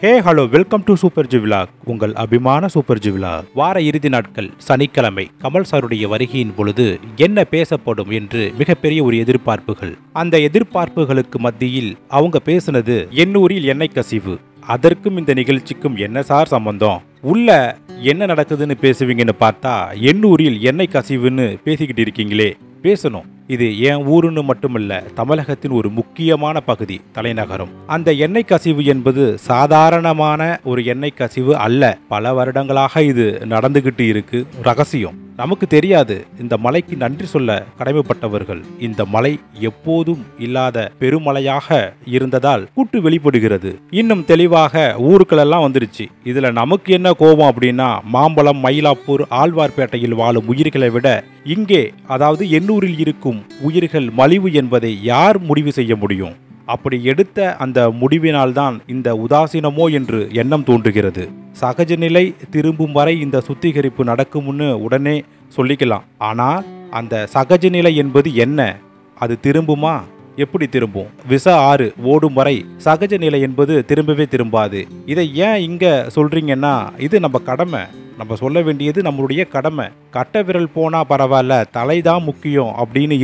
Hey hello welcome to super G vlog. உங்கள் அபிமான super G vlog. வார இறுதி நாட்கள் சனிக்கிழமை கமல் சாருடைய வருகையின் பொழுது என்ன பேசப்படும் என்று மிகப்பெரிய ஒரு எதிர்பார்ப்புகள். அந்த எதிர்பார்ப்புகளுக்கு மத்தியில் அவங்க பேசுனது எண்ணூரில் எண்ணெய் கசிவு. அதற்கும் இந்த நிகழ்ச்சிக்கும் என்ன சார் சம்பந்தம்? உள்ள என்ன நடக்குதுன்னு பேசுவீங்கன்னு பார்த்தா எண்ணூரில் எண்ணெய் கசிவுன்னு பேசிக்கிட்டு இருக்கீங்களே. பேசணும். இது என் ஊருன்னு மட்டுமல்ல, தமிழகத்தின் ஒரு முக்கியமான பகுதி, தலைநகரம். அந்த எண்ணெய் கசிவு என்பது சாதாரணமான ஒரு எண்ணெய் கசிவு அல்ல. பல வருடங்களாக இது நடந்துகிட்டு இருக்கு. ரகசியம் நமக்கு தெரியாது. இந்த மலைக்கு நன்றி சொல்ல கடமைப்பட்டவர்கள். இந்த மலை எப்போதும் இல்லாத பெருமழையாக இருந்ததால் கூட்டு வெளிப்படுகிறது. இன்னும் தெளிவாக ஊருக்களெல்லாம் வந்துருச்சு. இதுல நமக்கு என்ன கோபம் அப்படின்னா, மாம்பழம், மயிலாப்பூர், ஆழ்வார்பேட்டையில் வாழும் உயிர்களை விட இங்கே, அதாவது எண்ணூரில் இருக்கும் உயிர்கள் மலிவு என்பதை யார் முடிவு செய்ய முடியும்? அப்படி எடுத்த அந்த முடிவினால்தான் இந்த உதாசீனமோ என்று எண்ணம் தோன்றுகிறது. சகஜ நிலை திரும்பும் வரை இந்த சுத்திகரிப்பு நடக்கும்னு உடனே சொல்லிக்கலாம். ஆனால் அந்த சகஜ நிலை என்பது என்ன? அது திரும்புமா? எப்படி திரும்பும்? விச ஆறு ஓடும் வரை சகஜ நிலை என்பது திரும்பவே திரும்பாது. இதை ஏன் இங்க சொல்றீங்கன்னா, இது நம்ம கடமை. நம்ம சொல்ல வேண்டியது நம்மளுடைய கடமை. கட்ட விரல் போனா பரவாயில்ல, தலைதான் முக்கியம் அப்படின்னு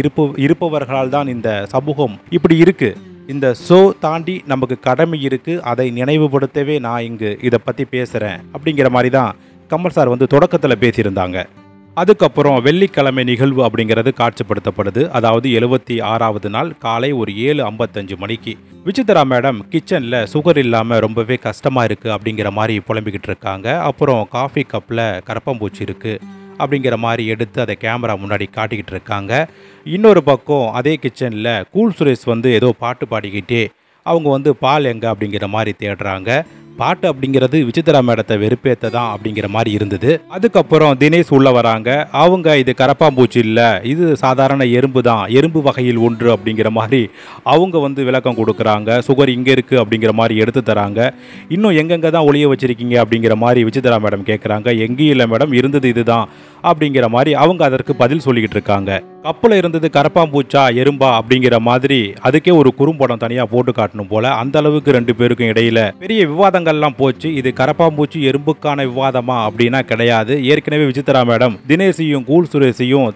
இருப்பவர்களால் தான் இந்த சமூகம் இப்படி இருக்கு. இந்த ஷோ தாண்டி நமக்கு கடமை இருக்கு. அதை நினைவுபடுத்தவே நான் இங்கு இதை பத்தி பேசுறேன் அப்படிங்கிற மாதிரி தான் கமல் சார் தொடக்கத்தில் பேசியிருந்தாங்க. அதுக்கப்புறம் வெள்ளிக்கிழமை நிகழ்வு அப்படிங்கிறது காட்சிப்படுத்தப்படுது. அதாவது 76வது நாள் காலை ஒரு 7:55 மணிக்கு விசித்ரா மேடம் கிச்சனில் சுகர் இல்லாமல் ரொம்பவே கஷ்டமாக இருக்குது அப்படிங்கிற மாதிரி புலம்பிக்கிட்டு இருக்காங்க. அப்புறம் காஃபி கப்பில் கரப்பாம்பூச்சி இருக்குது அப்படிங்கிற மாதிரி எடுத்து அதை கேமரா முன்னாடி காட்டிக்கிட்டு இருக்காங்க. இன்னொரு பக்கம் அதே கிச்சனில் கூல் சுரேஷ் ஏதோ பாட்டு பாடிக்கிட்டே அவங்க பால் எங்க அப்படிங்கிற மாதிரி தேடுறாங்க. பாட்டு அப்படிங்கிறது விசித்ரா மேடத்தை வெறுப்பேத்த தான் அப்படிங்கிற மாதிரி இருந்தது. அதுக்கப்புறம் தினேஷ் உள்ள வராங்க. அவங்க இது கரப்பாம்பூச்சி இல்லை, இது சாதாரண எறும்பு தான், எறும்பு வகையில் ஒன்று அப்படிங்கிற மாதிரி அவங்க விளக்கம் கொடுக்குறாங்க. சுகர் இங்கே இருக்குது அப்படிங்கிற மாதிரி எடுத்து தராங்க. இன்னும் எங்கெங்கே தான் ஒளிய வச்சிருக்கீங்க அப்படிங்கிற மாதிரி விசித்ரா மேடம் கேட்குறாங்க. எங்கேயும் இல்லை மேடம், இருந்தது இதுதான் அப்படிங்கிற மாதிரி அவங்க அதற்கு பதில் சொல்லிக்கிட்டு இருக்காங்க. கப்பில் இருந்தது கரப்பாம்பூச்சா எறும்பா அப்படிங்கிற மாதிரி அதுக்கே ஒரு குறும்படம் தனியாக போட்டு காட்டணும் போல. அந்த அளவுக்கு ரெண்டு பேருக்கும் இடையில பெரிய விவாதங்கள்லாம் போச்சு. இது கரப்பாம்பூச்சி எறும்புக்கான விவாதமா அப்படின்னா கிடையாது. ஏற்கனவே விசித்ரா மேடம் தினேஷையும் கூல் சுரேஷையும்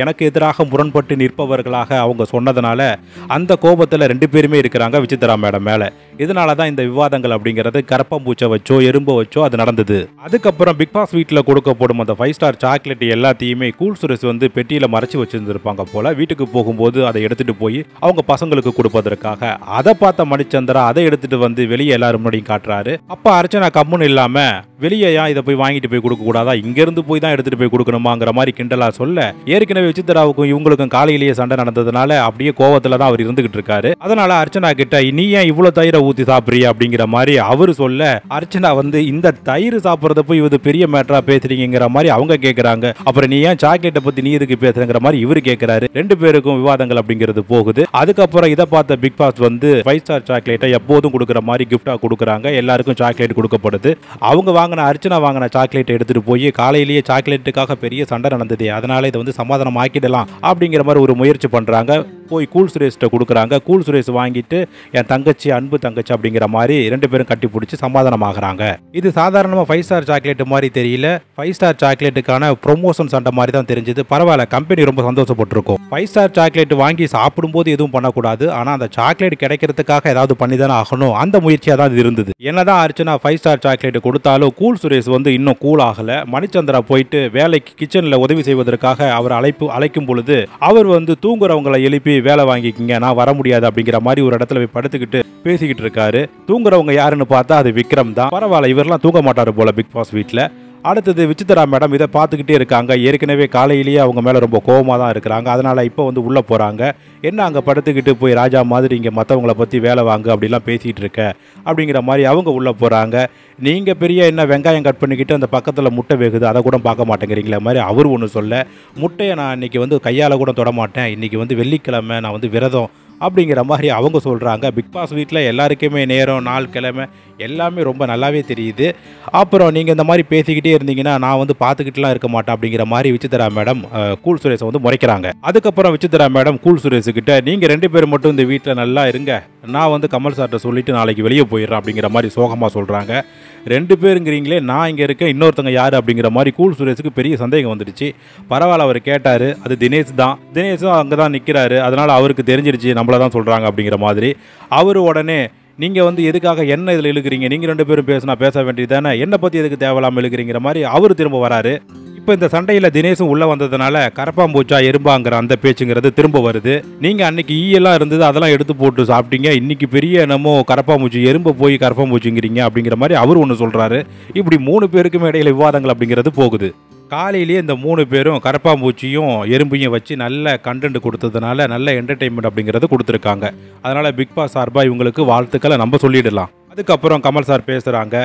எனக்கு எதிராக முரண்பட்டு நிற்பவர்களாக அவங்க சொன்னதுனால அந்த கோபத்தில் ரெண்டு பேருமே இருக்கிறாங்க விசித்ரா மேடம் மேல. இதனால தான் இந்த விவாதங்கள் அப்படிங்கிறது கரப்பாம்பூச்சை வச்சோ எறும்பை வச்சோ அது நடந்தது. அதுக்கப்புறம் பிக் பாஸ் வீட்டில் கொடுக்கப்படும் அந்த 5 ஸ்டார் சாக்லேட் எல்லாத்தையுமே கூல் சுரேஷ் பெட்டியில் மறைச்சு வச்சிருந்திருப்பாங்க போல. வீட்டுக்கு போகும்போது அதை எடுத்துட்டு போய் அவங்க பசங்களுக்கு கொடுப்பதற்காக அதை பார்த்த மணிச்சந்திரா அதை எடுத்துட்டு வெளியே எல்லாரும் முன்னாடியும் காட்டுறாரு. அப்ப அர்ச்சனா கம்முன்னு இல்லாம, வெளியே இதை போய் வாங்கிட்டு போய் கொடுக்க கூடாதா, இங்க இருந்து போய் தான் எடுத்துட்டு போய் கொடுக்கணுமாங்கிற மாதிரி கிண்டலா சொல்ல, ஏற்கனவே விசித்ராவுக்கும் இவங்களுக்கும் காலையிலேயே சண்டை நடந்ததுனால அப்படியே கோவத்துல தான் அவர் இருந்துகிட்டு இருக்காரு. அதனால அர்ச்சனா கிட்ட நீ ஏன் இவ்வளவு தயிரை ஊத்தி சாப்பிடுறியா அப்படிங்கிற மாதிரி அவரு சொல்ல, அர்ச்சனா இந்த தயிர் சாப்பிட்றத போய் இது பெரிய மேட்டரா பேசுறீங்கிற மாதிரி அவங்க கேட்கறாங்க. அப்புறம் நீ ஏன் சாக்லேட்டை பத்தி நீ எதுக்கு பேசுறங்கிற மாதிரி இவரு கேட்கிறாரு. ரெண்டு பேருக்கும் விவாதங்கள் அப்படிங்கிறது போகுது. அதுக்கப்புறம் இதை பார்த்த பிக் பாஸ் 5 ஸ்டார் சாக்லேட்டை எப்போதும் கொடுக்குற மாதிரி கிஃப்டா கொடுக்குறாங்க. எல்லாருக்கும் சாக்லேட் கொடுக்கப்படுது. அவங்க அர்ச்சனா வாங்கின சாக்லேட் எடுத்துட்டு போய் காலையிலேயே சாக்லேட்டுக்காக பெரிய சண்டை நடந்தது, அதனால இதை சமாதானம் ஆக்கிடலாம் அப்படிங்கிற மாதிரி ஒரு முயற்சி பண்றாங்க. போய் கூல் சுரேஷ்ட கொடுக்குறாங்க. கூல் சுரேஷ் வாங்கிட்டு என் தங்கச்சி, அன்பு தங்கச்சி அப்படிங்கிற மாதிரி ரெண்டு பேரும் கட்டி பிடிச்சி சமாதானம் ஆகிறாங்க. இது சாதாரணமாக 5 ஸ்டார் சாக்லேட் மாதிரி தெரியல. 5 ஸ்டார் சாக்லேட்டுக்கான ப்ரொமோஷன் சண்டை மாதிரி தான் தெரிஞ்சது. பரவாயில்ல, கம்பெனி ரொம்ப சந்தோஷப்பட்டிருக்கும். 5 ஸ்டார் சாக்லேட் வாங்கி சாப்பிடும்போது எதுவும் பண்ணக்கூடாது, ஆனால் அந்த சாக்லேட் கிடைக்கிறதுக்காக ஏதாவது பண்ணி தானே ஆகணும். அந்த முயற்சியாக தான் இது இருந்தது. என்னதான் அர்ச்சனா 5 ஸ்டார் சாக்லேட் கொடுத்தாலும் கூல் சுரேஷ் இன்னும் கூல் ஆகல. மணிச்சந்திரா போயிட்டு வேலைக்கு கிச்சனில் உதவி செய்வதற்காக அவர் அழைக்கும் பொழுது அவர் தூங்குறவங்களை எழுப்பி வேலை வாங்கிக்கிங்க, நான் வர முடியாது அப்படிங்கிற மாதிரி ஒரு இடத்துல போய் படுத்துக்கிட்டு பேசிக்கிட்டு இருக்காரு. தூங்குறவங்க யாருன்னு பார்த்தா அது விக்ரம் தான். பரவாயில்ல, இவரெல்லாம் தூங்க மாட்டாரு போல பிக் பாஸ் வீட்டில். அடுத்தது விசித்ரா மேடம் இதை பார்த்துக்கிட்டே இருக்காங்க. ஏற்கனவே காலையிலேயே அவங்க மேலே ரொம்ப கோபமாக தான் இருக்கிறாங்க. அதனால் இப்போ உள்ளே போகிறாங்க. என்ன அங்கே படுத்துக்கிட்டு போய் ராஜா மாதிரி இங்கே மற்றவங்கள பற்றி வேலை வாங்க அப்படிலாம் பேசிகிட்டு இருக்க அப்படிங்கிற மாதிரி அவங்க உள்ளே போகிறாங்க. நீங்கள் பெரிய என்ன வெங்காயம் கட் பண்ணிக்கிட்டு அந்த பக்கத்தில் முட்டை வேகுது, அதை கூட பார்க்க மாட்டேங்கிறீங்களே மாதிரி அவர் ஒன்று சொல்ல, முட்டையை நான் இன்றைக்கி கையால் கூட தொட மாட்டேன், இன்றைக்கி வெள்ளிக்கிழமை நான் விரதம் அப்படிங்கிற மாதிரி அவங்க சொல்கிறாங்க. பிக் பாஸ் வீட்டில் எல்லாருக்குமே நேரம், நாள், கிழமை எல்லாமே ரொம்ப நல்லாவே தெரியுது. அப்புறம் நீங்கள் இந்த மாதிரி பேசிக்கிட்டே இருந்தீங்கன்னா நான் பார்த்துக்கிட்டுலாம் இருக்க மாட்டேன் அப்படிங்கிற மாதிரி விசித்ரா மேடம் கூல் சுரேஷை முறைக்கிறாங்க. அதுக்கப்புறம் விசித்ரா மேடம் கூல் சுரேஷுக்கிட்ட நீங்கள் ரெண்டு பேரும் மட்டும் இந்த வீட்டில் நல்லா இருங்க, நான் வந்து கமல் சார்கிட்ட சொல்லிவிட்டு நாளைக்கு வெளியே போயிடுறேன் அப்படிங்கிற மாதிரி சோகமாக சொல்கிறாங்க. 2 பேருங்கிறீங்களே, நான் இங்கே இருக்கேன், இன்னொருத்தங்க யார் அப்படிங்கிற மாதிரி கூல் சுரேஷுக்கு பெரிய சந்தேகம் வந்துடுச்சு. பரவாயில்ல, அவர் கேட்டார், அது தினேஷ் தான். தினேஷும் அங்கே தான் நிற்கிறாரு, அதனால் அவருக்கு தெரிஞ்சிடுச்சு நம்மளை தான் சொல்கிறாங்க அப்படிங்கிற மாதிரி. அவர் உடனே, நீங்கள் வந்து எதுக்காக என்ன இதில் இழுக்கிறீங்க, நீங்கள் 2 பேரும் பேசினா பேச வேண்டியது தானே, என்னை பற்றி எதுக்கு தேவையில்லாமல் இழுக்கிறீங்கிற மாதிரி அவர் திரும்ப வராரு. இப்போ இந்த சண்டையில் தினேஷும் உள்ளே வந்ததுனால கரப்பாம்பூச்சா எறும்பாங்கிற அந்த பேச்சுங்கிறது திரும்ப வருது. நீங்கள் அன்றைக்கி ஈயெல்லாம் இருந்தது, அதெல்லாம் எடுத்து போட்டு சாப்பிட்டீங்க, இன்றைக்கி பெரிய என்னமோ கரப்பாம்பூச்சி எறும்பை போய் கரப்பாம்பூச்சிங்கிறீங்க அப்படிங்கிற மாதிரி அவர் ஒன்று சொல்கிறாரு. இப்படி 3 பேருக்குமே இடையில விவாதங்கள் அப்படிங்கிறது போகுது. காலையிலேயே இந்த 3 பேரும் கரப்பாம்பூச்சியும் எறும்பையும் வச்சு நல்ல கண்டென்ட் கொடுத்ததுனால நல்ல என்டர்டெயின்மெண்ட் அப்படிங்கிறது கொடுத்துருக்காங்க. அதனால் பிக் பாஸ் சார்பாக இவங்களுக்கு வாழ்த்துக்களை நம்ம சொல்லிடலாம். அதுக்கப்புறம் கமல் சார் பேசுகிறாங்க.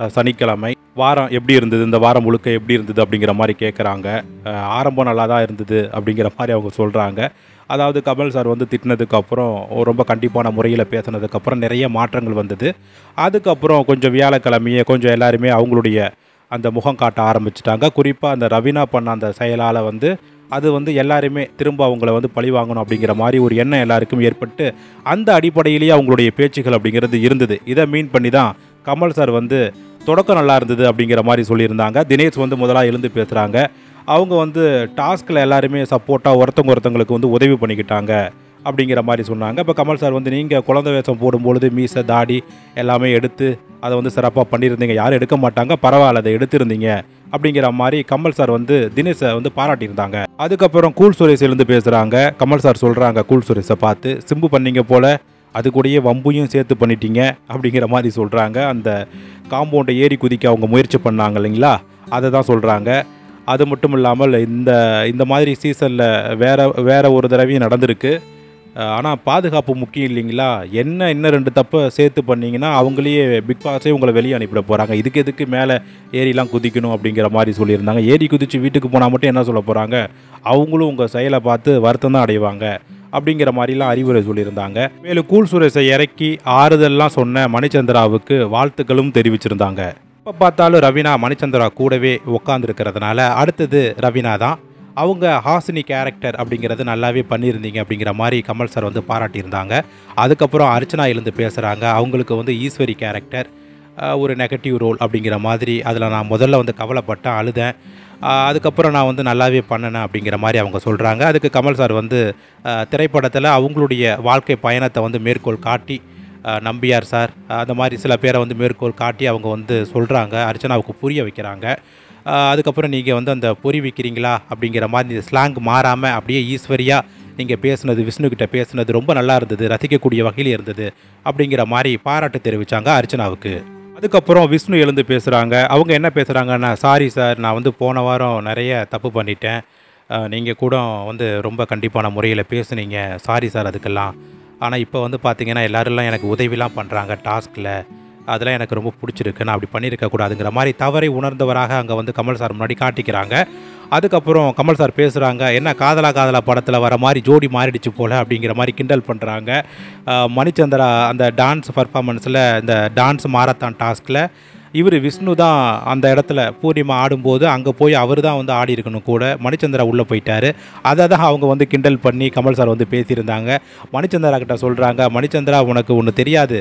சனிக்கிழமை வாரம் எப்படி இருந்தது, இந்த வாரம் முழுக்க எப்படி இருந்தது அப்படிங்கிற மாதிரி கேட்குறாங்க. ஆரம்பம் நல்லா தான் இருந்தது அப்படிங்கிற மாதிரி அவங்க சொல்கிறாங்க. அதாவது கமல் சார் வந்து திட்டினதுக்கப்புறம் ரொம்ப கண்டிப்பான முறையில் பேசினதுக்கப்புறம் நிறைய மாற்றங்கள் வந்தது. அதுக்கப்புறம் கொஞ்சம் வியாழக்கிழமையே கொஞ்சம் எல்லாருமே அவங்களுடைய அந்த முகம் காட்ட ஆரம்பிச்சிட்டாங்க. குறிப்பாக அந்த ரவீனா பண்ண அந்த செயலால் வந்து அது வந்து எல்லாருமே திரும்ப அவங்கள வந்து பழி வாங்கணும் அப்படிங்கிற மாதிரி ஒரு எண்ணம் எல்லாருக்கும் ஏற்பட்டு அந்த அடிப்படையிலேயே அவங்களுடைய பேச்சுகள் அப்படிங்கிறது இருந்தது. இதை மீன் பண்ணி தான் கமல் சார் வந்து தொடக்கம் நல்லா இருந்தது அப்படிங்கிற மாதிரி சொல்லியிருந்தாங்க. தினேஷ் வந்து முதலாக எழுந்து பேசுகிறாங்க. அவங்க வந்து டாஸ்கில் எல்லாருமே சப்போர்ட்டாக ஒருத்தவங்களுக்கு வந்து உதவி பண்ணிக்கிட்டாங்க அப்படிங்கிற மாதிரி சொன்னாங்க. இப்போ கமல் சார் வந்து நீங்கள் குழந்தை வேஷம் போடும்பொழுது மீசை தாடி எல்லாமே எடுத்து அதை வந்து சிறப்பாக பண்ணியிருந்தீங்க, யாரும் எடுக்க மாட்டாங்க, பரவாயில்ல அதை எடுத்திருந்தீங்க அப்படிங்கிற மாதிரி கமல் சார் வந்து தினேஷை வந்து பாராட்டியிருந்தாங்க. அதுக்கப்புறம் கூல் சுரேஷ் எழுந்து பேசுகிறாங்க. கமல் சார் சொல்கிறாங்க கூல் சுரேஷை பார்த்து, சிம்பு பண்ணீங்க போல், அது கூடயே வம்பையும் சேர்த்து பண்ணிட்டீங்க அப்படிங்கிற மாதிரி சொல்கிறாங்க. அந்த காம்பவுண்டை ஏறி குதிக்க அவங்க முயற்சி பண்ணாங்க இல்லைங்களா, அதை தான் சொல்கிறாங்க. அது மட்டும் இல்லாமல் இந்த மாதிரி சீசனில் வேறு ஒரு தடவையும் நடந்திருக்கு. ஆனால் பாதுகாப்பு முக்கியம் இல்லைங்களா, இன்னும் 2 தப்பை சேர்த்து பண்ணிங்கன்னா அவங்களையே பிக் பாஸே உங்களை வெளியே அனுப்பிட போகிறாங்க, இதுக்கு எதுக்கு மேலே ஏறிலாம் குதிக்கணும் அப்படிங்கிற மாதிரி சொல்லியிருந்தாங்க. ஏறி குதித்து வீட்டுக்கு போனால் மட்டும் என்ன சொல்ல போகிறாங்க, அவங்களும் உங்கள் செயலை பார்த்து வருத்தம் தான் அடைவாங்க அப்படிங்கிற மாதிரிலாம் அறிவுரை சொல்லியிருந்தாங்க. மேலும் கூல் சுரேஷை இறக்கி ஆறுதல்லாம் சொன்ன மணிச்சந்திராவுக்கு வாழ்த்துக்களும் தெரிவிச்சிருந்தாங்க. இப்போ பார்த்தாலும் ரவீனா மணிச்சந்திரா கூடவே உட்காந்துருக்கிறதுனால அடுத்தது ரவீனா தான். அவங்க ஹாசினி கேரக்டர் அப்படிங்கிறது நல்லாவே பண்ணியிருந்தீங்க அப்படிங்கிற மாதிரி கமல் சார் வந்து பாராட்டியிருந்தாங்க. அதுக்கப்புறம் அர்ச்சனா எழுந்து பேசுகிறாங்க. அவங்களுக்கு வந்து ஈஸ்வரி கேரக்டர் ஒரு நெகட்டிவ் ரோல் அப்படிங்கிற மாதிரி, அதில் நான் முதல்ல வந்து கவலைப்பட்டேன், அழுதேன். அதுக்கப்புறம் நான் வந்து நல்லாவே பண்ணினேன் அப்படிங்கிற மாதிரி அவங்க சொல்கிறாங்க. அதுக்கு கமல் சார் வந்து திரைப்படத்தில் அவங்களுடைய வாழ்க்கை பயணத்தை வந்து மேற்கோள் காட்டி, நம்பியார் சார் அந்த மாதிரி சில பேரை வந்து மேற்கோள் காட்டி அவங்க வந்து சொல்கிறாங்க, அர்ச்சனாவுக்கு புரிய வைக்கிறாங்க. அதுக்கப்புறம் நீங்கள் வந்து அந்த பொறி வைக்கிறீங்களா அப்படிங்கிற மாதிரி இந்த ஸ்லாங் மாறாமல் அப்படியே ஈஸ்வரியாக நீங்கள் பேசுனது, விஷ்ணுக்கிட்ட பேசுனது ரொம்ப நல்லா இருந்தது, ரசிக்கக்கூடிய வகையில் இருந்தது அப்படிங்கிற மாதிரி பாராட்டு தெரிவித்தாங்க அர்ச்சனாவுக்கு. அதுக்கப்புறம் விஷ்ணு எழுந்து பேசுகிறாங்க. அவங்க என்ன பேசுகிறாங்கன்னா, சாரி சார், நான் வந்து போன வாரம் நிறைய தப்பு பண்ணிட்டேன், நீங்கள் கூட வந்து ரொம்ப கண்டிப்பான முறையில் பேசுனீங்க, சாரி சார் அதுக்கெல்லாம். ஆனால் இப்போ வந்து பார்த்திங்கன்னா எல்லோரெல்லாம் எனக்கு உதவிலாம் பண்ணுறாங்க டாஸ்கில், அதெல்லாம் எனக்கு ரொம்ப பிடிச்சிருக்கு, நான் அப்படி பண்ணியிருக்கக்கூடாதுங்கிற மாதிரி தவறை உணர்ந்தவராக அங்கே வந்து கமல் சார் முன்னாடி காட்டிக்கிறாங்க. அதுக்கப்புறம் கமல் சார் பேசுகிறாங்க, என்ன காதலா படத்தில் வர மாதிரி ஜோடி மாறிடுச்சு போல் அப்படிங்கிற மாதிரி கிண்டல் பண்ணுறாங்க. மணிச்சந்திரா அந்த டான்ஸ் பர்ஃபார்மன்ஸில் இந்த டான்ஸ் மாரத்தான் டாஸ்கில் இவர் விஷ்ணு தான் அந்த இடத்துல பூர்ணிமா ஆடும்போது அங்கே போய் அவர் தான் வந்து ஆடி இருக்கணும் கூட, மணிச்சந்திரா உள்ளே போயிட்டார். அதை தான் அவங்க வந்து கிண்டல் பண்ணி கமல் சார் வந்து பேசியிருந்தாங்க. மணிச்சந்திரா கிட்ட சொல்கிறாங்க, மணிச்சந்திரா உனக்கு ஒன்று தெரியாது,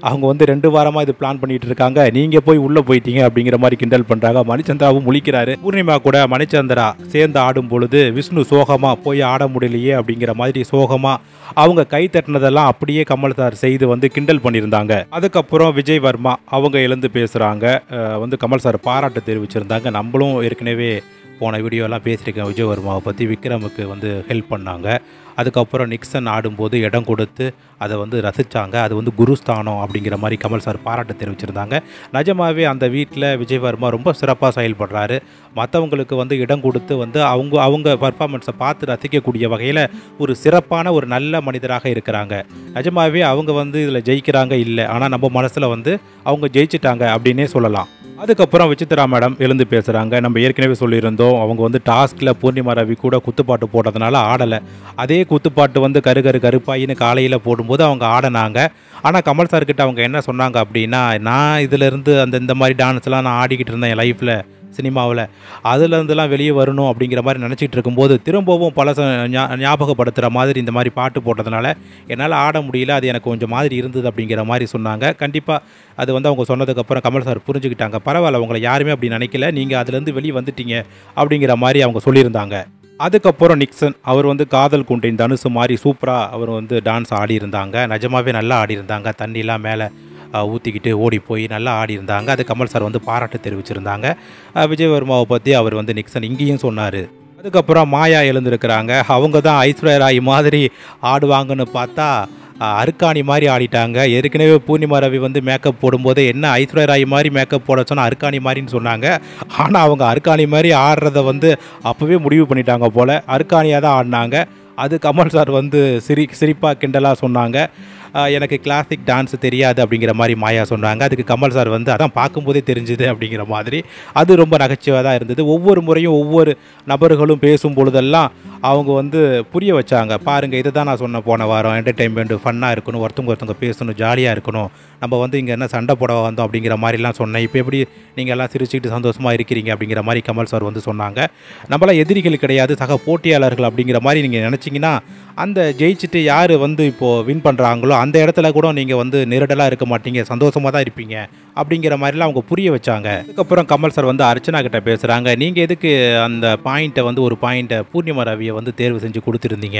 அவங்க வந்து 2 வாரமாக இது பிளான் பண்ணிகிட்டு இருக்காங்க, நீங்கள் போய் உள்ளே போயிட்டீங்க அப்படிங்கிற மாதிரி கிண்டல் பண்ணுறாங்க. மணிச்சந்திராவும் முழிக்கிறாரு. பூர்ணிமா கூட மணிச்சந்திரா சேர்ந்து ஆடும் பொழுது விஷ்ணு சோகமாக போய் ஆட முடியலையே அப்படிங்கிற மாதிரி சோகமாக அவங்க கை தட்டினதெல்லாம் அப்படியே கமல் சார் செய்து வந்து கிண்டல் பண்ணியிருந்தாங்க. அதுக்கப்புறம் விஜய் வர்மா அவங்க எழுந்து பேசுகிறாங்க. வந்து கமல் சார் பாராட்டு தெரிவிச்சிருந்தாங்க. நம்மளும் ஏற்கனவே போன வீடியோலாம் பேசியிருக்கேன் விஜய் வர்மாவை பற்றி. விக்ரமுக்கு வந்து ஹெல்ப் பண்ணாங்க. அதுக்கப்புறம் நிக்சன் ஆடும்போது இடம் கொடுத்து அதை வந்து ரசித்தாங்க. அது வந்து குருஸ்தானம் அப்படிங்கிற மாதிரி கமல் சார் பாராட்டு தெரிவிச்சிருந்தாங்க. நிஜமாகவே அந்த வீட்டில் விஜய் வர்மா ரொம்ப சிறப்பாக செயல்படுறாரு. மற்றவங்களுக்கு வந்து இடம் கொடுத்து வந்து அவங்க பர்ஃபார்மன்ஸை பார்த்து ரசிக்கக்கூடிய வகையில் ஒரு சிறப்பான ஒரு நல்ல மனிதராக இருக்கிறாங்க. நிஜமாகவே அவங்க வந்து இதில் ஜெயிக்கிறாங்க இல்லை, ஆனால் நம்ம மனசில் வந்து அவங்க ஜெயிச்சிட்டாங்க அப்படின்னே சொல்லலாம். அதுக்கப்புறம் விசித்ரா மேடம் எழுந்து பேசுகிறாங்க. நம்ம ஏற்கனவே சொல்லியிருந்தோம், அவங்க வந்து டாஸ்கில் பூர்ணிமா ரவி கூட குத்துப்பாட்டு போட்டதுனால ஆடலை. அதே குத்துப்பாட்டு வந்து கருப்பாயின்னு காலையில் போடும்போது அவங்க ஆடினாங்க. ஆனால் கமல் சார்கிட்ட அவங்க என்ன சொன்னாங்க அப்படின்னா, நான் இதிலேருந்து இந்த மாதிரி டான்ஸ்லாம் நான் ஆடிக்கிட்டு இருந்தேன் என் லைஃப்பில், சினிமாவில், அதுலேருந்துலாம் வெளியே வரணும் அப்படிங்கிற மாதிரி நினச்சிட்டு இருக்கும்போது திரும்பவும் பழச ஞாபகப்படுத்துகிற மாதிரி இந்த மாதிரி பாட்டு போட்டதுனால என்னால் ஆட முடியல, அது எனக்கு கொஞ்சம் மாதிரி இருந்தது அப்படிங்கிற மாதிரி சொன்னாங்க. கண்டிப்பாக அது வந்து அவங்க சொன்னதுக்கப்புறம் கமல் சார் புரிஞ்சுக்கிட்டாங்க. பரவாயில்ல, உங்களை யாருமே அப்படி நினைக்கல, நீங்கள் அதுலேருந்து வெளியே வந்துட்டீங்க அப்படிங்கிற மாதிரி அவங்க சொல்லியிருந்தாங்க. அதுக்கப்புறம் நிக்சன் அவர் வந்து காதல் கொண்டேன் தனுசு மாதிரி சூப்பராக அவர் வந்து டான்ஸ் ஆடியிருந்தாங்க. நிஜமாகவே நல்லா ஆடியிருந்தாங்க. தண்ணிலாம் மேலே ஊற்றிக்கிட்டு ஓடி போய் நல்லா ஆடியிருந்தாங்க. அது கமல் சார் வந்து பாராட்டு தெரிவிச்சிருந்தாங்க. விஜயவர்மாவை பற்றி அவர் வந்து நிக்சன் இங்கேயும் சொன்னார். அதுக்கப்புறம் மாயா எழுந்திருக்கிறாங்க. அவங்க தான் ஐஸ்வர்யா ராய் மாதிரி ஆடுவாங்கன்னு பார்த்தா அருக்காணி மாதிரி ஆடிட்டாங்க. ஏற்கனவே பூர்ணிமா ரவி வந்து மேக்கப் போடும்போது என்ன ஐஸ்வர்யா ராய் மாதிரி மேக்கப் போட சொன்னால் அருக்காணி மாதிரின்னு சொன்னாங்க. ஆனால் அவங்க அருக்காணி மாதிரி ஆடுறத வந்து அப்போவே முடிவு பண்ணிட்டாங்க போல். அருக்காணியாக தான் ஆடினாங்க. அது கமல் சார் வந்து சிரிப்பாக கிண்டலாக சொன்னாங்க. எனக்கு கிளாசிக் டான்ஸ் தெரியாது அப்படிங்கிற மாதிரி மாயா சொன்னாங்க. அதுக்கு கமல் சார் வந்து அதான் பார்க்கும்போதே தெரிஞ்சுது அப்படிங்கிற மாதிரி அது ரொம்ப நகைச்சுவையாக தான் இருந்தது. ஒவ்வொரு முறையும் ஒவ்வொரு நபர்களும் பேசும் பொழுதெல்லாம் அவங்க வந்து புரிய வச்சாங்க. பாருங்கள், இதை தான் நான் சொன்னேன் போன வாரம், என்டர்டெயின்மெண்ட் ஃபன்னாக இருக்கணும், ஒருத்தவங்க பேசணும், ஜாலியாக இருக்கணும், நம்ம வந்து இங்கே என்ன சண்டை போட வந்தோம் அப்படிங்கிற மாதிரிலாம் சொன்னேன். இப்போ எப்படி நீங்கள் எல்லாம் சிரிச்சுக்கிட்டு சந்தோஷமாக இருக்கிறீங்க அப்படிங்கிற மாதிரி கமல் சார் வந்து சொன்னாங்க. நம்மளாம் எதிரிகள் கிடையாது, சக போட்டியாளர்கள் அப்படிங்கிற மாதிரி நீங்கள் நினச்சிங்கன்னா அந்த ஜெயிச்சுட்டு யார் வந்து இப்போது வின் பண்ணுறாங்களோ அந்த இடத்துல கூட நீங்கள் வந்து நெருடலாக இருக்க மாட்டீங்க, சந்தோஷமாக தான் இருப்பீங்க அப்படிங்கிற மாதிரிலாம் அவங்க புரிய வச்சாங்க. அதுக்கப்புறம் கமல் சார் வந்து அர்ச்சனா கிட்ட பேசுகிறாங்க. நீங்கள் எதுக்கு அந்த பாயிண்ட்டை வந்து ஒரு பாயிண்ட்டை பூர்ணிமா ரவியை வந்து தேர்வு செஞ்சு கொடுத்துருந்தீங்க,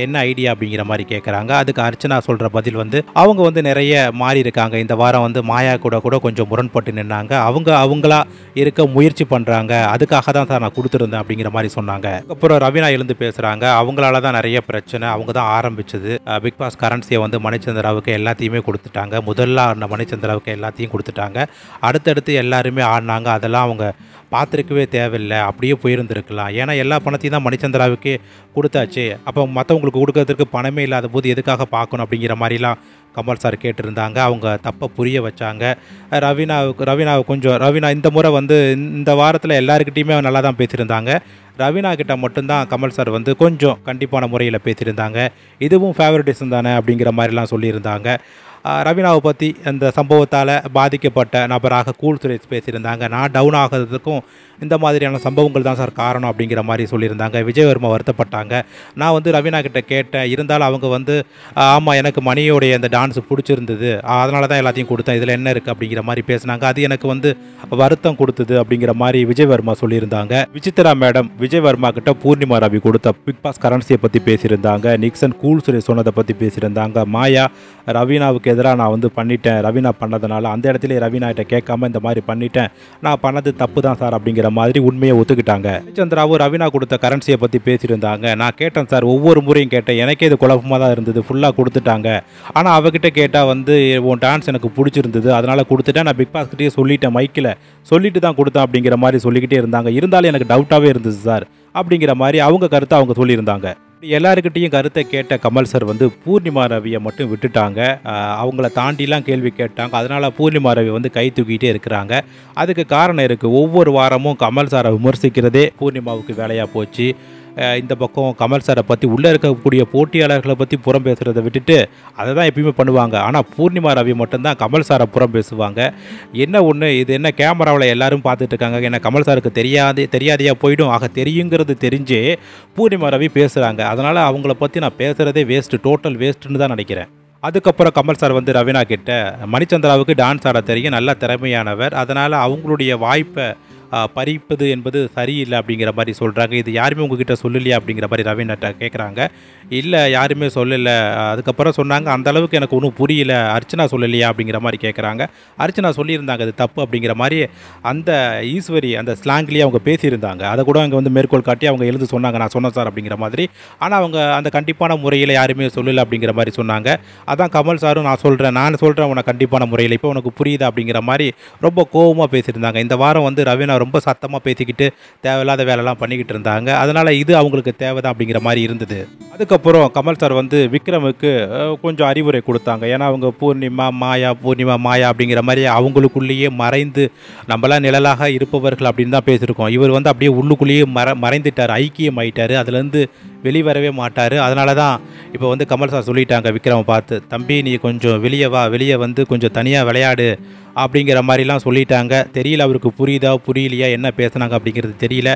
என்ன ஐடியா அப்படிங்கிற மாதிரி கேட்குறாங்க. அதுக்கு அர்ச்சனா சொல்கிற பதில் வந்து அவங்க வந்து நிறைய மாறி இருக்காங்க. இந்த வாரம் வந்து மாயா கூட கொஞ்சம் முரண்பட்டு நின்னாங்க. அவங்களா இருக்க முயற்சி பண்ணுறாங்க, அதுக்காக தான் சார் நான் கொடுத்துருந்தேன் அப்படிங்கிற மாதிரி சொன்னாங்க. அதுக்கப்புறம் ரவீனா எழுந்து பேசுகிறாங்க. அவங்களால தான் நிறைய பிரச்சனை, அவங்க தான் ஆரம்பிச்சது. பிக் பாஸ் கரன்சியை வந்து மணிச்சந்திராவுக்கு எல்லாத்தையுமே கொடுத்துட்டாங்க. முதல்ல ஆடின மணிச்சந்திராவுக்கு எல்லாத்தையும் கொடுத்துட்டாங்க. அடுத்தடுத்து எல்லாருமே ஆடினாங்க. அதெல்லாம் அவங்க பார்த்துருக்கவே தேவையில்லை, அப்படியே போயிருந்துருக்கலாம். ஏன்னா எல்லா பணத்தையும் தான் மணிச்சந்திராவுக்கே கொடுத்தாச்சு, அப்போ மற்றவங்களுக்கு கொடுக்கறதுக்கு பணமே இல்லாத போது எதுக்காக பார்க்கணும் அப்படிங்கிற மாதிரிலாம் கமல் சார் கேட்டிருந்தாங்க. அவங்க தப்பை புரிய வச்சாங்க. ரவீனா இந்த முறை வந்து இந்த வாரத்தில் எல்லாருக்கிட்டையுமே நல்லா தான் பேசியிருந்தாங்க. ரவீனா கிட்ட மட்டும்தான் கமல் சார் வந்து கொஞ்சம் கண்டிப்பான முறையில் பேசியிருந்தாங்க. இதுவும் ஃபேவரட்டிசம் தானே அப்படிங்கிற மாதிரிலாம் சொல்லியிருந்தாங்க. ரவீனாவை பற்றி அந்த சம்பவத்தால் பாதிக்கப்பட்ட நபராக கூல் சுரேஷ் பேசியிருந்தாங்க. நான் டவுன் ஆகிறதுக்கும் இந்த மாதிரியான சம்பவங்கள் தான் சார் காரணம் அப்படிங்கிற மாதிரி சொல்லியிருந்தாங்க. விஜயவர்மா வருத்தப்பட்டாங்க. நான் வந்து ரவீனா கிட்ட கேட்டேன், இருந்தாலும் அவங்க வந்து ஆமாம் எனக்கு மணியோடைய அந்த டான்ஸ் பிடிச்சிருந்தது, அதனால தான் எல்லாத்தையும் கொடுத்தேன், இதில் என்ன இருக்குது அப்படிங்கிற மாதிரி பேசினாங்க. அது எனக்கு வந்து வருத்தம் கொடுத்தது அப்படிங்கிற மாதிரி விஜயவர்மா சொல்லியிருந்தாங்க. விசித்ரா மேடம் விஜயவர்மா கிட்ட பூர்ணிமா ரவி கொடுத்த பிக் பாஸ் கரன்சியை பற்றி பேசியிருந்தாங்க. நிக்சன் கூல் சுரேஷ் சொன்னதை பற்றி பேசியிருந்தாங்க. மாயா ரவீனாவுக்கு எதிராக நான் வந்து பண்ணிட்டேன், ரவீனா பண்ணதுனால அந்த இடத்துல ரவீனா கிட்ட கேட்காம இந்த மாதிரி பண்ணிட்டேன், நான் பண்ணது தப்பு தான் சார் அப்படிங்கிற மாதிரி உண்மையை ஒத்துக்கிட்டாங்க. சந்திராவும் ரவீனா கொடுத்த கரன்சியை பற்றி பேசியிருந்தாங்க. நான் கேட்டேன் சார், ஒவ்வொரு முறையும் கேட்டேன், எனக்கே இது குழப்பமாக தான் இருந்தது, ஃபுல்லாக கொடுத்துட்டாங்க, ஆனால் அவகிட்ட கேட்டால் வந்து உன் டான்ஸ் எனக்கு பிடிச்சிருந்தது அதனால் கொடுத்துட்டேன், நான் பிக் பாஸ் கிட்டே சொல்லிட்டேன், மைக்கில் சொல்லிட்டு தான் கொடுத்தேன் அப்படிங்கிற மாதிரி சொல்லிக்கிட்டே இருந்தாங்க. இருந்தாலும் எனக்கு டவுட்டாகவே இருந்தது சார் அப்படிங்கிற மாதிரி அவங்க கருத்தை அவங்க சொல்லியிருந்தாங்க. எல்லாருக்கிட்டையும் கருத்தை கேட்ட கமல் சார் வந்து பூர்ணிமா ரவியை மட்டும் விட்டுட்டாங்க. அவங்கள தாண்டிலாம் கேள்வி கேட்டாங்க. அதனால் பூர்ணிமா ரவி வந்து கை தூக்கிட்டே இருக்கிறாங்க. அதுக்கு காரணம் இருக்குது. ஒவ்வொரு வாரமும் கமல் சாரை விமர்சிக்கிறதே பூர்ணிமாவுக்கு வேலையாக போச்சு. இந்த பக்கம் கமல் சாரை பற்றி உள்ளே இருக்கக்கூடிய போட்டியாளர்களை பற்றி புறம் பேசுகிறத விட்டுட்டு அதை தான் எப்பயுமே பண்ணுவாங்க. ஆனால் பூர்ணிமா ரவி மட்டும்தான் கமல் சாரை புறம் பேசுவாங்க. என்ன ஒன்று, இது என்ன கேமராவில் எல்லாரும் பார்த்துட்டு இருக்காங்க, ஏன்னா கமல் சாருக்கு தெரியாதையா போயிடும், ஆக தெரியுங்கிறது தெரிஞ்சே பூர்ணிமா ரவி பேசுகிறாங்க. அதனால் அவங்கள பற்றி நான் பேசுகிறதே வேஸ்ட்டு, டோட்டல் வேஸ்ட்டுன்னு தான் நினைக்கிறேன். அதுக்கப்புறம் கமல் சார் வந்து ரவீனா கிட்ட மணிச்சந்திராவுக்கு டான்ஸ் ஆட தெரியும், நல்ல திறமையானவர், அதனால் அவங்களுடைய வாய்ப்பை பறிப்பது என்பது சரியில்லை அப்படிங்கிற மாதிரி சொல்கிறாங்க. இது யாருமே உங்ககிட்ட சொல்லலையா அப்படிங்கிற மாதிரி ரவீனாட்ட கேட்குறாங்க. இல்லை யாருமே சொல்லலை. அதுக்கப்புறம் சொன்னாங்க, அந்த அளவுக்கு எனக்கு ஒன்றும் புரியல, அர்ச்சனா சொல்லலையா அப்படிங்கிற மாதிரி கேட்குறாங்க. அர்ச்சனா சொல்லியிருந்தாங்க அது தப்பு அப்படிங்கிற மாதிரி அந்த ஈஸ்வரி அந்த ஸ்லாங்லேயே அவங்க பேசியிருந்தாங்க. அதை கூட அங்கே வந்து மேற்கோள் காட்டி அவங்க எழுந்து சொன்னாங்க, நான் சொன்னேன் சார் அப்படிங்கிற மாதிரி. ஆனால் அவங்க அந்த கண்டிப்பான முறையில் யாருமே சொல்லலை அப்படிங்கிற மாதிரி சொன்னாங்க. அதான் கமல் சாரும் நான் சொல்கிறேன் உனக்கு கண்டிப்பான முறையில் இப்போ உனக்கு புரியுதா அப்படிங்கிற மாதிரி ரொம்ப கோபமாக பேசியிருந்தாங்க. இந்த வாரம் வந்து ரவீனா ரொம்ப சத்தமாக பேசிக்கிட்டு தேவையில்லாத வேலைலாம் பண்ணிக்கிட்டு இருந்தாங்க. அதனால் இது அவங்களுக்கு தேவைதான் அப்படிங்கிற மாதிரி இருந்தது. அதுக்கப்புறம் கமல் சார் வந்து விக்ரமுக்கு கொஞ்சம் அறிவுரை கொடுத்தாங்க. ஏன்னா அவங்க பூர்ணிமா மாயா அப்படிங்கிற மாதிரி அவங்களுக்குள்ளேயே மறைந்து நம்மளாம் நிழலாக இருப்பவர்கள் அப்படின்னு தான் பேசியிருக்கோம். இவர் வந்து அப்படியே உள்ளுக்குள்ளேயே மறைந்துட்டார், ஐக்கியம் ஆயிட்டார். அதுலேருந்து வெளிவரவே மாட்டார். அதனால தான் இப்போ வந்து கமல் சார் சொல்லிட்டாங்க விக்ரமை பார்த்து, தம்பி நீ கொஞ்சம் வெளியே வா, வெளியே வந்து கொஞ்சம் தனியாக விளையாடு அப்படிங்கிற மாதிரிலாம் சொல்லிட்டாங்க. தெரியல அவருக்கு புரியுதா புரியலையா என்ன பேசுனாங்க அப்படிங்கிறது தெரியல.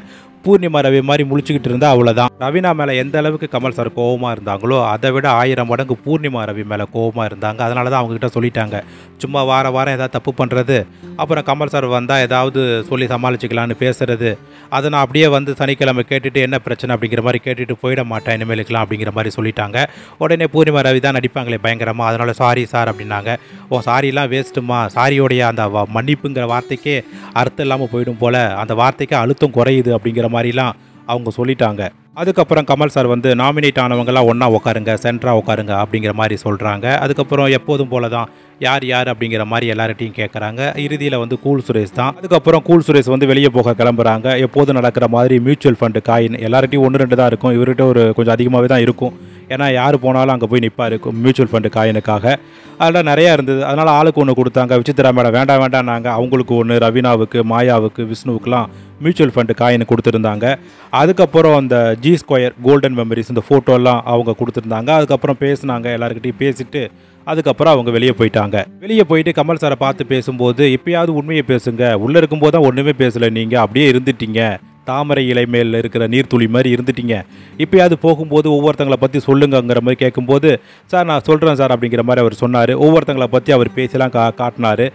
பூர்ணிமா ரவி மாதிரி முழிச்சுக்கிட்டு இருந்தா அவ்வளோதான். ரவீனா மேலே எந்த அளவுக்கு கமல் சார் கோவமாக இருந்தாங்களோ அதை விட 1000 மடங்கு பூர்ணிமா ரவி மேலே கோவமாக இருந்தாங்க. அதனால தான் அவங்ககிட்ட சொல்லிட்டாங்க, சும்மா வாரம் ஏதாவது தப்பு பண்ணுறது, அப்புறம் கமல் சார் வந்தால் ஏதாவது சொல்லி சமாளிச்சுக்கலான்னு பேசுறது, அதை நான் அப்படியே வந்து சனிக்கிழமை கேட்டுட்டு என்ன பிரச்சனை அப்படிங்கிற மாதிரி கேட்டுட்டு போயிட மாட்டேன் இனிமேலுக்கலாம் அப்படிங்கிற மாதிரி சொல்லிட்டாங்க. உடனே பூர்ணிமா ரவி தான் நடிப்பாங்களே பயங்கரமாக, அதனால சாரி சார் அப்படின்னாங்க. ஓ சாரிலாம் வேஸ்ட்டுமா, சாரியோடைய அந்த மன்னிப்புங்கிற வார்த்தைக்கே அர்த்தம் இல்லாமல் போயிடும் போல், அந்த வார்த்தைக்கு அழுத்தம் குறையுது அப்படிங்கிற மாதிரிலாம் அவங்க சொல்லிட்டாங்க. அதுக்கப்புறம் கமல் சார் வந்து நாமினேட் ஆனவங்களாம் ஒன்றா உட்காருங்க, சென்டராக உட்காருங்க அப்படிங்கிற மாதிரி சொல்கிறாங்க. அதுக்கப்புறம் எப்போதும் போல தான் யார் அப்படிங்கிற மாதிரி எல்லார்ட்டையும் கேட்குறாங்க. இறுதியில் வந்து கூல் சுரேஷ் தான். அதுக்கப்புறம் கூல் சுரேஷ் வந்து வெளியே போக கிளம்புறாங்க. எப்போதும் நடக்கிற மாதிரி மியூச்சுவல் ஃபண்டு காயின் எல்லார்ட்டையும் 1-2 தான் இருக்கும், இவர்கிட்ட ஒரு கொஞ்சம் அதிகமாகவே தான் இருக்கும். ஏன்னா யார் போனாலும் அங்கே போய் நிற்பார் மியூச்சுவல் ஃபண்டு காயினுக்காக. அதெல்லாம் நிறையா இருந்தது. அதனால் ஆளுக்கு ஒன்று கொடுத்தாங்க. விசித்ரா மேடம் வேண்டாம்னாங்க. அவங்களுக்கு ஒன்று, ரவீனாவுக்கு, மாயாவுக்கு, விஷ்ணுவுக்குலாம் மியூச்சுவல் ஃபண்டு காயின் கொடுத்துருந்தாங்க. அதுக்கப்புறம் அந்த ஜி ஸ்கொயர் கோல்டன் மெமரிஸ் இந்த ஃபோட்டோலாம் அவங்க கொடுத்துருந்தாங்க. அதுக்கப்புறம் பேசினாங்க, எல்லாருக்கிட்டையும் பேசிட்டு அதுக்கப்புறம் அவங்க வெளியே போயிட்டாங்க. வெளியே போயிட்டு கமல் சாரை பார்த்து பேசும்போது, இப்பயாவது உண்மையை பேசுங்க, உள்ளே இருக்கும்போது தான் ஒன்றுமே பேசலை, நீங்கள் அப்படியே இருந்துட்டீங்க, தாமரை இலை மேல் இருக்கிற நீர்த்துளி மாதிரி இருந்துட்டீங்க, இப்போயாவது போகும்போது ஒவ்வொருத்தங்களை பற்றி சொல்லுங்கிற மாதிரி கேட்கும்போது, சார் நான் சொல்கிறேன் சார் அப்படிங்கிற மாதிரி அவர் சொன்னார். ஒவ்வொருத்தங்களை பற்றி அவர் பேசலாம் காட்டினார்.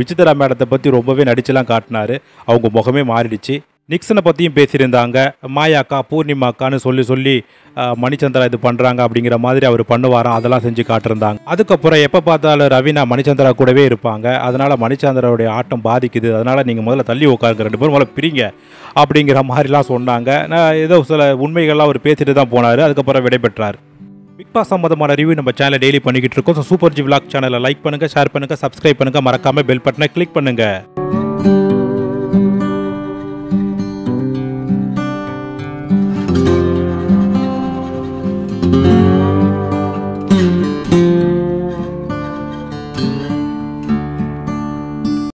விசித்ரா மேடத்தை பற்றி ரொம்பவே நடிச்செல்லாம் காட்டினார். அவங்க முகமே மாறிடுச்சு. நிக்சனை பற்றியும் பேசியிருந்தாங்க. மாயாக்கா பூர்ணிமாக்கான்னு சொல்லி மணிச்சந்திரா இது பண்ணுறாங்க அப்படிங்கிற மாதிரி அவர் பண்ணுவாராம், அதெல்லாம் செஞ்சு காட்டிருந்தாங்க. அதுக்கப்புறம் எப்போ பார்த்தாலும் ரவீனா மணிச்சந்திரா கூடவே இருப்பாங்க. அதனால் மணிச்சந்திராவுடைய ஆட்டம் பாதிக்குது, அதனால் நீங்கள் முதல்ல தள்ளி உட்காருங்க, 2 பேரும் முதல்ல பிரிங்க அப்படிங்கிற மாதிரிலாம் சொன்னாங்க. ஏதோ சில உண்மைகள்லாம் அவர் பேசிட்டு தான் போனார். அதுக்கப்புறம் விடைபெற்றார். பிக் பாஸ் சம்பந்தமான ரிவ்யூ நம்ம சேனல் டெய்லி பண்ணிக்கிட்டு இருக்கோம். ஸோ சூப்பர் ஜி விலாக் சேனலை லைக் பண்ணுங்கள், ஷேர் பண்ணுங்கள், சப்ஸ்கிரைப் பண்ணுங்கள், மறக்காமல் பெல் பட்டனை கிளிக் பண்ணுங்கள்.